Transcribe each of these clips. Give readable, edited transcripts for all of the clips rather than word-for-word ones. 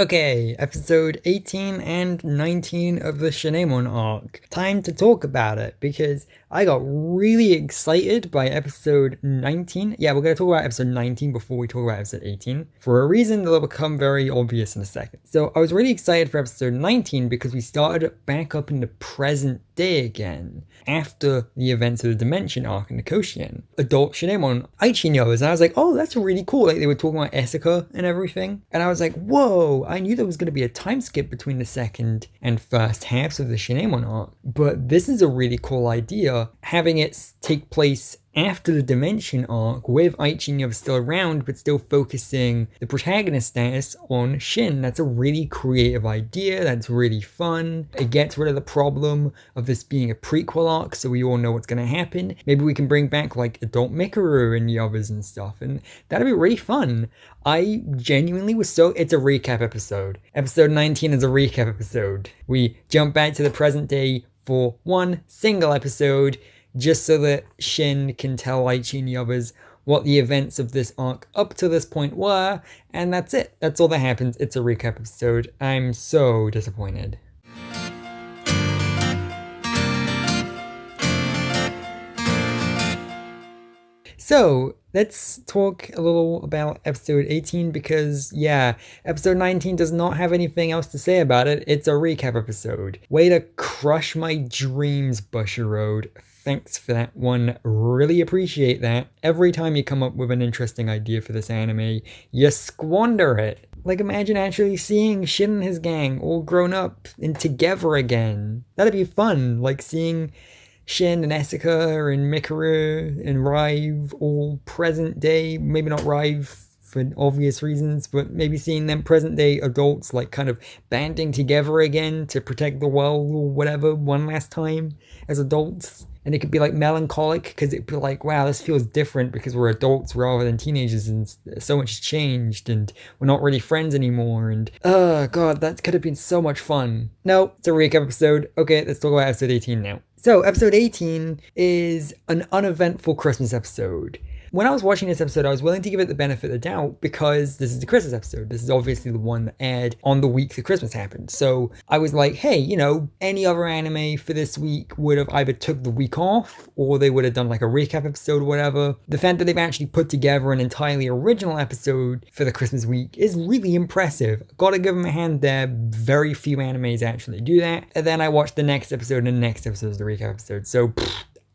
Okay, episode 18 and 19 of the Shinemon Arc. Time to talk about it because I got really excited by episode 19. Yeah, we're going to talk about episode 19 before we talk about episode 18 for a reason that'll become very obvious in a second. So I was really excited for episode 19 because we started back up in the present day again after the events of the Dimension Arc in the Koshian. Adult Shinemon Aichinyos, and I was like, oh, that's really cool. Like they were talking about Asuka and everything. And I was like, whoa, I knew there was going to be a time skip between the second and first halves of the Shinemon Arc. But this is a really cool idea, having it take place after the Dimension Arc with Aichinyov still around but still focusing the protagonist status on Shin. That's a really creative idea, that's really fun. It gets rid of the problem of this being a prequel arc so we all know what's going to happen. Maybe we can bring back like adult Mikaru and the others and stuff, and that'd be really fun. I genuinely was it's a recap episode. Episode 19 is a recap episode. We jump back to the present day for one single episode, just so that Shin can tell Aichi and the others what the events of this arc up to this point were, and that's it. That's all that happens. It's a recap episode. I'm so disappointed. So, let's talk a little about episode 18 because, yeah, episode 19 does not have anything else to say about it. It's a recap episode. Way to crush my dreams, Bushiroad. Thanks for that one. Really appreciate that. Every time you come up with an interesting idea for this anime, you squander it. Like, imagine actually seeing Shin and his gang all grown up and together again. That'd be fun. Like, seeing Shin and Asuka and Mikaru and Rive all present day. Maybe not Rive for obvious reasons, but maybe seeing them present day adults like kind of banding together again to protect the world or whatever one last time as adults. And it could be like melancholic because it'd be like, wow, this feels different because we're adults rather than teenagers and so much has changed and we're not really friends anymore. And oh god, that could have been so much fun. No, it's a recap episode. Okay, let's talk about episode 18 now. So episode 18 is an uneventful Christmas episode. When I was watching this episode, I was willing to give it the benefit of the doubt because this is the Christmas episode. This is obviously the one that aired on the week that Christmas happened. So I was like, hey, you know, any other anime for this week would have either took the week off or they would have done like a recap episode or whatever. The fact that they've actually put together an entirely original episode for the Christmas week is really impressive. Gotta give them a hand there. Very few animes actually do that. And then I watched the next episode and the next episode is the recap episode. So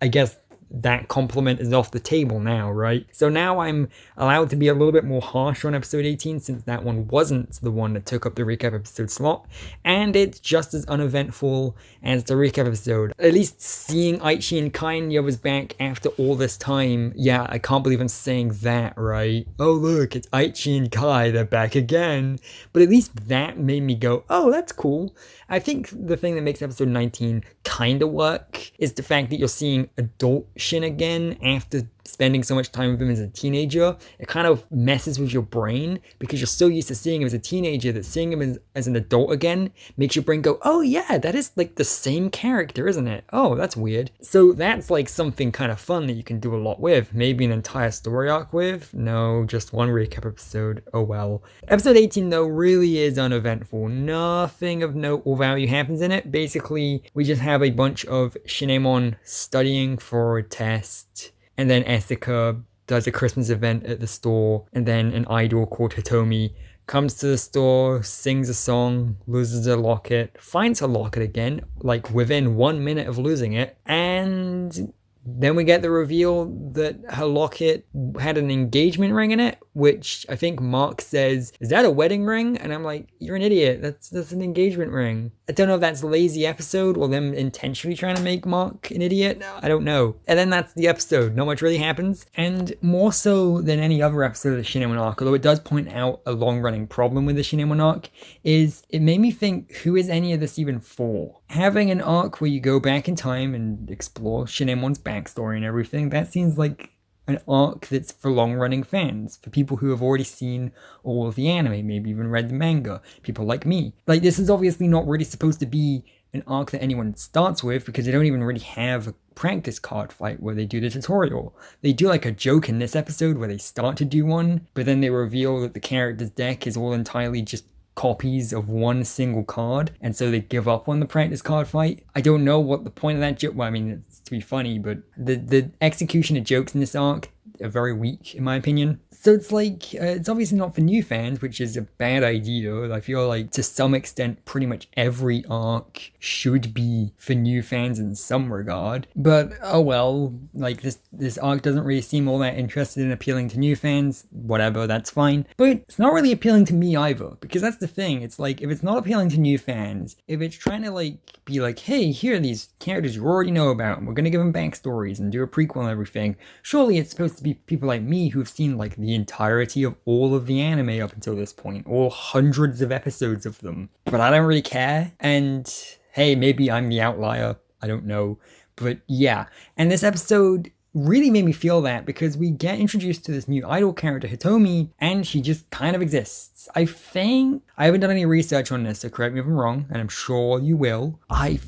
I guess that compliment is off the table now, right? So now I'm allowed to be a little bit more harsh on episode 18 since that one wasn't the one that took up the recap episode slot, and it's just as uneventful as the recap episode. At least seeing Aichi and Kai and the others back after all this time, yeah, I can't believe I'm saying that, right? Oh look, it's Aichi and Kai, they're back again. But at least that made me go, oh, that's cool. I think the thing that makes episode 19 kind of work is the fact that you're seeing adult Shin again after spending so much time with him as a teenager. It kind of messes with your brain because you're so used to seeing him as a teenager that seeing him as an adult again makes your brain go, oh yeah, that is like the same character, isn't it? Oh, that's weird. So that's like something kind of fun that you can do a lot with. Maybe an entire story arc with? No, just one recap episode. Oh well. Episode 18 though really is uneventful. Nothing of note or value happens in it. Basically, we just have a bunch of Shinemon studying for a test. And then Asuka does a Christmas event at the store, and then an idol called Hitomi comes to the store, sings a song, loses her locket, finds her locket again, like within 1 minute of losing it, and then we get the reveal that her locket had an engagement ring in it, which I think Mark says, is that a wedding ring? And I'm like, you're an idiot. That's an engagement ring. I don't know if that's a lazy episode or them intentionally trying to make Mark an idiot. I don't know. And then that's the episode. Not much really happens. And more so than any other episode of the Shinemon Arc, although it does point out a long-running problem with the Shinemon Arc, is it made me think, who is any of this even for? Having an arc where you go back in time and explore Shinemon's backstory and everything, that seems like an arc that's for long-running fans, for people who have already seen all of the anime, maybe even read the manga, people like me. Like, this is obviously not really supposed to be an arc that anyone starts with because they don't even really have a practice card fight where they do the tutorial. They do like a joke in this episode where they start to do one, but then they reveal that the character's deck is all entirely just copies of one single card, and so they give up on the practice card fight. I don't know what the point of that joke. Well, I mean, it's to be funny, but the execution of jokes in this arc are very weak, in my opinion. So it's like, it's obviously not for new fans, which is a bad idea. I feel like to some extent, pretty much every arc should be for new fans in some regard. But oh well, like this arc doesn't really seem all that interested in appealing to new fans. Whatever, that's fine. But it's not really appealing to me either, because that's the thing. It's like, if it's not appealing to new fans, if it's trying to like be like, hey, here are these characters you already know about, and we're gonna give them backstories and do a prequel and everything, surely it's supposed to be people like me who've seen like the entirety of all of the anime up until this point, or hundreds of episodes of them. But I don't really care, and hey, maybe I'm the outlier, I don't know. But yeah, and this episode really made me feel that, because we get introduced to this new idol character, Hitomi, and she just kind of exists. I think, I haven't done any research on this, so correct me if I'm wrong, and I'm sure you will. I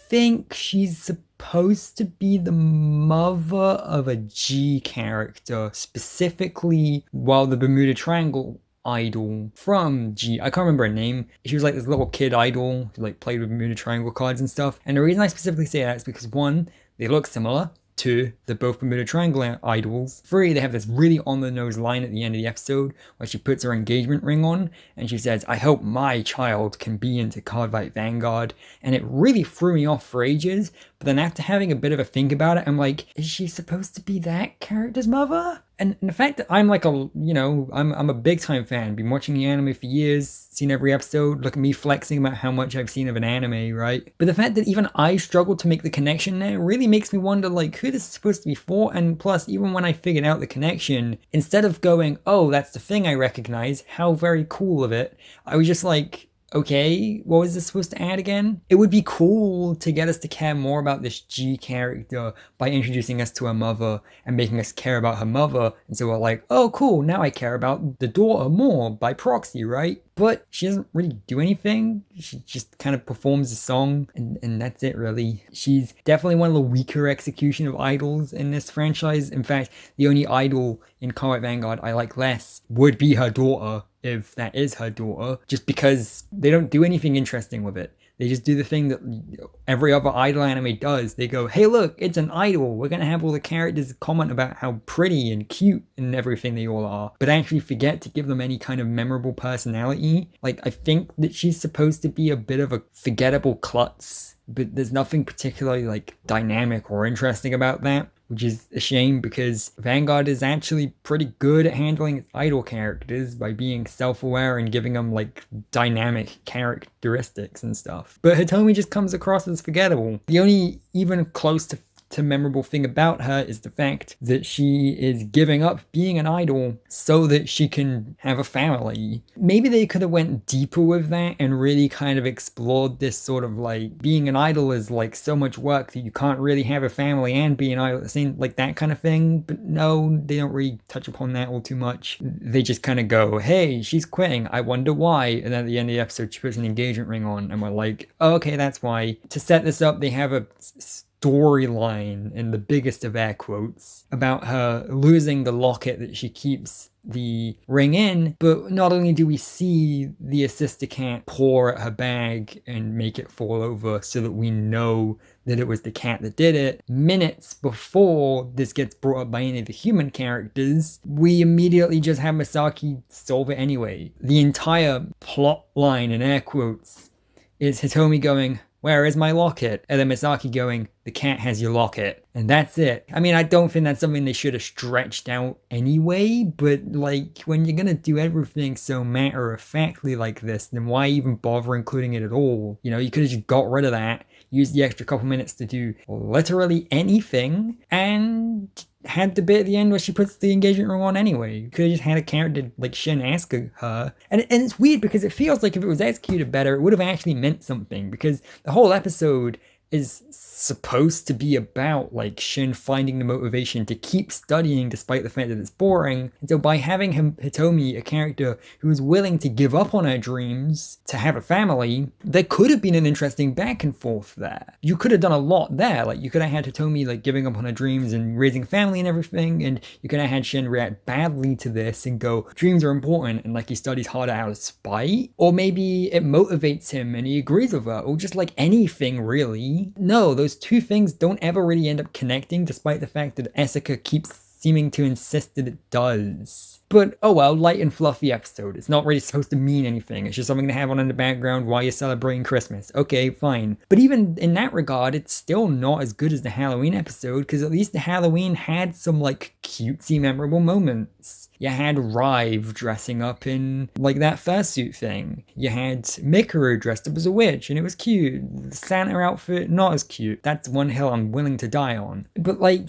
think she's supposed to be the mother of a G character, specifically while the Bermuda Triangle idol from G, I can't remember her name. She was like this little kid idol who like played with Bermuda Triangle cards and stuff. And the reason I specifically say that is because 1, they look similar. 2, they're both Bermuda Triangle idols. 3, they have this really on-the-nose line at the end of the episode where she puts her engagement ring on and she says, I hope my child can be into CardFight Vanguard. And it really threw me off for ages. But then after having a bit of a think about it, I'm like, is she supposed to be that character's mother? And the fact that I'm like I'm a big time fan, been watching the anime for years, seen every episode, look at me flexing about how much I've seen of an anime, right? But the fact that even I struggled to make the connection there really makes me wonder like who this is supposed to be for. And plus, even when I figured out the connection, instead of going, oh, that's the thing I recognize, how very cool of it, I was just like, okay, what was this supposed to add again? It would be cool to get us to care more about this G character by introducing us to her mother and making us care about her mother. And so we're like, oh cool, now I care about the daughter more by proxy, right? But she doesn't really do anything. She just kind of performs a song and that's it really. She's definitely one of the weaker execution of idols in this franchise. In fact, the only idol in CardFight Vanguard I like less would be her daughter, if that is her daughter, just because they don't do anything interesting with it. They just do the thing that every other idol anime does. They go, hey look, it's an idol. We're going to have all the characters comment about how pretty and cute and everything they all are, but actually forget to give them any kind of memorable personality. Like, I think that she's supposed to be a bit of a forgettable klutz, but there's nothing particularly like dynamic or interesting about that, which is a shame because Vanguard is actually pretty good at handling its idol characters by being self-aware and giving them like dynamic characteristics and stuff. But Hitomi just comes across as forgettable. The only even close to memorable thing about her is the fact that she is giving up being an idol so that she can have a family. Maybe they could have went deeper with that and really kind of explored this sort of like being an idol is like so much work that you can't really have a family and be an idol at the same, like that kind of thing. But no, they don't really touch upon that all too much. They just kind of go, hey, she's quitting, I wonder why. And then at the end of the episode she puts an engagement ring on and we're like, oh, okay, that's why. To set this up, they have a storyline, in the biggest of air quotes, about her losing the locket that she keeps the ring in. But not only do we see the assistant pour at her bag and make it fall over so that we know that it was the cat that did it, minutes before this gets brought up by any of the human characters, we immediately just have Misaki solve it anyway. The entire plot line, in air quotes, is Hitomi going, where is my locket? And then Misaki going, the cat has your locket. And that's it. I mean, I don't think that's something they should have stretched out anyway, but like, when you're gonna do everything so matter-of-factly like this, then why even bother including it at all? You know, you could have just got rid of that, used the extra couple minutes to do literally anything, and had the bit at the end where she puts the engagement ring on anyway. You could have just had a character like Shin ask her. And it's weird because it feels like if it was executed better, it would have actually meant something, because the whole episode is supposed to be about like Shin finding the motivation to keep studying despite the fact that it's boring. And so by having Hitomi, a character who is willing to give up on her dreams to have a family, there could have been an interesting back and forth there. You could have done a lot there. Like you could have had Hitomi like giving up on her dreams and raising a family and everything, and you could have had Shin react badly to this and go, dreams are important, and like he studies harder out of spite. Or maybe it motivates him and he agrees with her, or just like anything really. No, those two things don't ever really end up connecting, despite the fact that Asuka keeps seeming to insist that it does. But oh well, light and fluffy episode. It's not really supposed to mean anything. It's just something to have on in the background while you're celebrating Christmas. Okay, fine. But even in that regard, it's still not as good as the Halloween episode, because at least the Halloween had some like cutesy memorable moments. You had Rive dressing up in like that fursuit thing. You had Mikuru dressed up as a witch and it was cute. The Santa outfit, not as cute. That's one hill I'm willing to die on. But like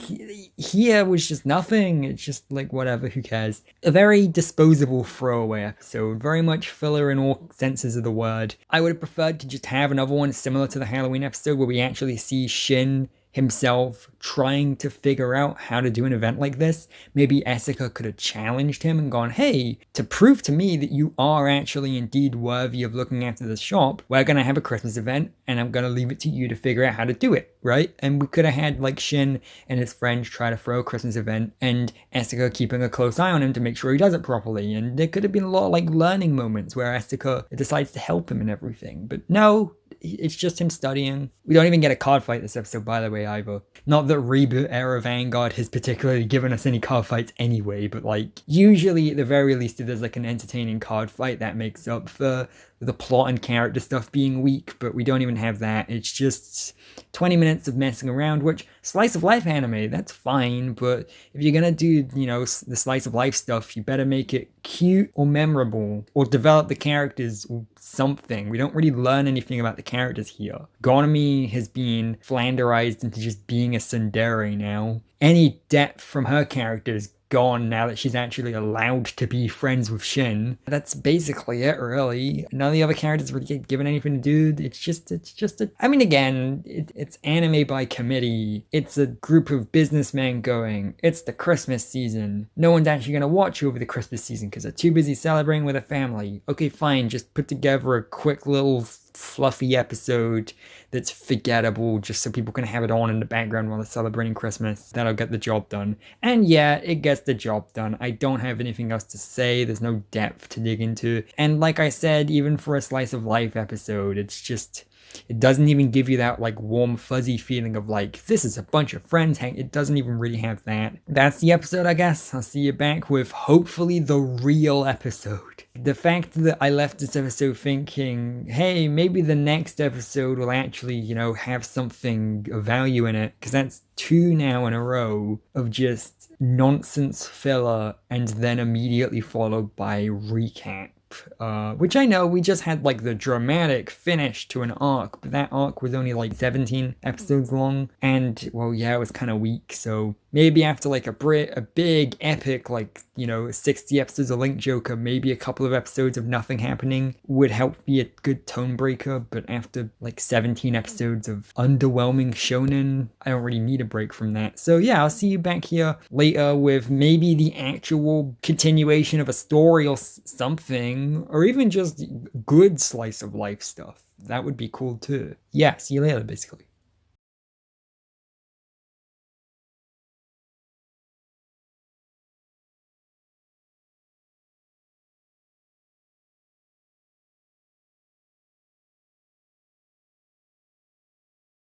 here was just nothing. It's just like whatever, who cares. A very disposable throwaway episode. Very much filler in all senses of the word. I would have preferred to just have another one similar to the Halloween episode where we actually see Shin himself trying to figure out how to do an event like this. Maybe Asuka could have challenged him and gone, hey, to prove to me that you are actually indeed worthy of looking after the shop, we're going to have a Christmas event and I'm going to leave it to you to figure out how to do it, right? And we could have had like Shin and his friends try to throw a Christmas event and Asuka keeping a close eye on him to make sure he does it properly. And there could have been a lot of like learning moments where Asuka decides to help him and everything. But no, it's just him studying. We don't even get a card fight this episode, by the way, either. Not that Reboot Era Vanguard has particularly given us any card fights anyway, but like, usually at the very least, if there's like an entertaining card fight, that makes up for the plot and character stuff being weak, but we don't even have that. It's just 20 minutes of messing around, which slice of life anime, that's fine, but if you're gonna do, you know, the slice of life stuff, you better make it cute or memorable, or develop the characters or something. We don't really learn anything about the characters here. Gonami has been flanderized into just being a tsundere now. Any depth from her character is gone now that she's actually allowed to be friends with Shin. That's basically it, really. None of the other characters really get given anything to do. It's just I mean, again, it's anime by committee. It's a group of businessmen going, it's the Christmas season. No one's actually going to watch over the Christmas season because they're too busy celebrating with a family. Okay, fine, just put together a quick little fluffy episode that's forgettable just so people can have it on in the background while they're celebrating Christmas. That'll get the job done. And yeah, it gets the job done. I don't have anything else to say. There's no depth to dig into. And like I said, even for a slice of life episode, it's just, it doesn't even give you that like warm fuzzy feeling of like, this is a bunch of friends hang. It doesn't even really have that. That's the episode, I guess. I'll see you back with hopefully the real episode. The fact that I left this episode thinking, hey, maybe the next episode will actually, you know, have something of value in it, because that's 2 now in a row of just nonsense filler and then immediately followed by recap. Which I know we just had like the dramatic finish to an arc, but that arc was only like 17 episodes long, and well, yeah, it was kind of weak. So maybe after like a big epic, like, you know, 60 episodes of Link Joker, maybe a couple of episodes of nothing happening would help be a good tone breaker. But after like 17 episodes of underwhelming shonen, I don't really need a break from that. So yeah, I'll see you back here later with maybe the actual continuation of a story or something, or even just good slice of life stuff. That would be cool too. Yeah, see you later, basically.